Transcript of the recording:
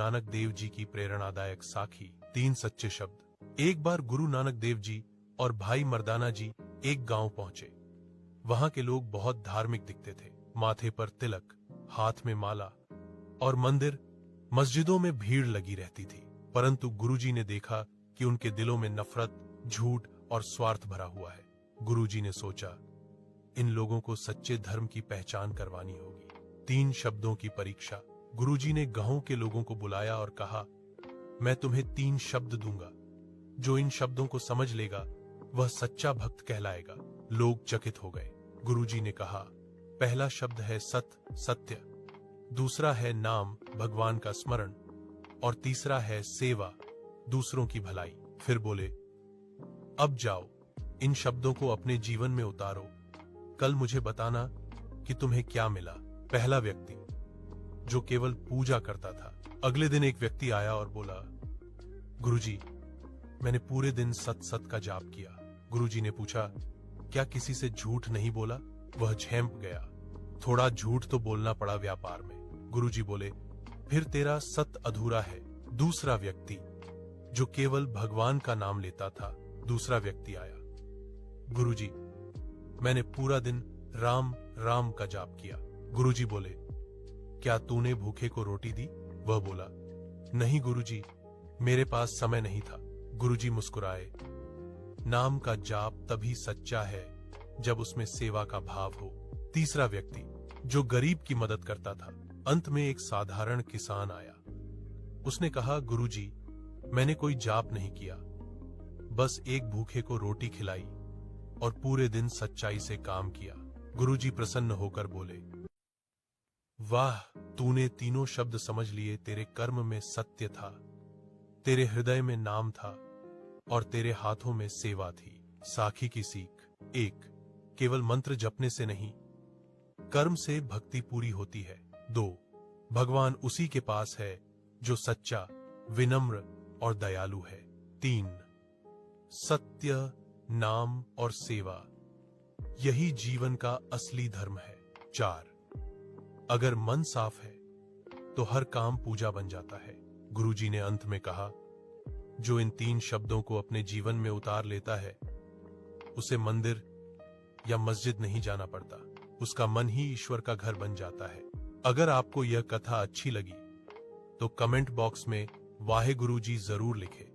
नानक देव जी की प्रेरणादायक साखी। 3 सच्चे शब्द। एक बार गुरु नानक देव जी और भाई मर्दाना जी एक गांव पहुंचे। वहां के लोग बहुत धार्मिक दिखते थे। माथे पर तिलक, हाथ में माला और मंदिर मस्जिदों में भीड़ लगी रहती थी। परंतु गुरुजी ने देखा कि उनके दिलों में नफरत, झूठ और स्वार्थ भरा हुआ है। गुरुजी ने सोचा, इन लोगों को सच्चे धर्म की पहचान करवानी होगी। 3 शब्दों की परीक्षा। गुरुजी ने गांव के लोगों को बुलाया और कहा, मैं तुम्हें 3 शब्द दूंगा। जो इन शब्दों को समझ लेगा वह सच्चा भक्त कहलाएगा। लोग चकित हो गए। गुरुजी ने कहा, पहला शब्द है सत्य, दूसरा है नाम, भगवान का स्मरण, और तीसरा है सेवा, दूसरों की भलाई। फिर बोले, अब जाओ, इन शब्दों को अपने जीवन में उतारो। कल मुझे बताना कि तुम्हें क्या मिला। पहला व्यक्ति, जो केवल पूजा करता था। अगले दिन एक व्यक्ति आया और बोला, गुरुजी, मैंने पूरे दिन सत का जाप किया। गुरुजी ने पूछा, क्या किसी से झूठ नहीं बोला? वह झेंप गया। थोड़ा झूठ तो बोलना पड़ा व्यापार में। गुरुजी बोले, फिर तेरा सत अधूरा है। दूसरा व्यक्ति, जो केवल भगवान का नाम लेता था। दूसरा व्यक्ति आया, गुरुजी, मैंने पूरा दिन राम राम का जाप किया। गुरुजी बोले, क्या तूने भूखे को रोटी दी? वह बोला, नहीं गुरुजी, मेरे पास समय नहीं था। गुरुजी मुस्कुराए, नाम का जाप तभी सच्चा है जब उसमें सेवा का भाव हो। तीसरा व्यक्ति, जो गरीब की मदद करता था। अंत में एक साधारण किसान आया। उसने कहा, गुरुजी, मैंने कोई जाप नहीं किया, बस एक भूखे को रोटी खिलाई और पूरे दिन सच्चाई से काम किया। गुरुजी प्रसन्न होकर बोले, वाह, तूने तीनों शब्द समझ लिए। तेरे कर्म में सत्य था, तेरे हृदय में नाम था और तेरे हाथों में सेवा थी। साखी की सीख। 1. केवल मंत्र जपने से नहीं, कर्म से भक्ति पूरी होती है। 2. भगवान उसी के पास है जो सच्चा, विनम्र और दयालु है। 3. सत्य, नाम और सेवा, यही जीवन का असली धर्म है। 4. अगर मन साफ है तो हर काम पूजा बन जाता है। गुरुजी ने अंत में कहा, जो इन 3 शब्दों को अपने जीवन में उतार लेता है, उसे मंदिर या मस्जिद नहीं जाना पड़ता। उसका मन ही ईश्वर का घर बन जाता है। अगर आपको यह कथा अच्छी लगी तो कमेंट बॉक्स में वाहे गुरुजी जरूर लिखें।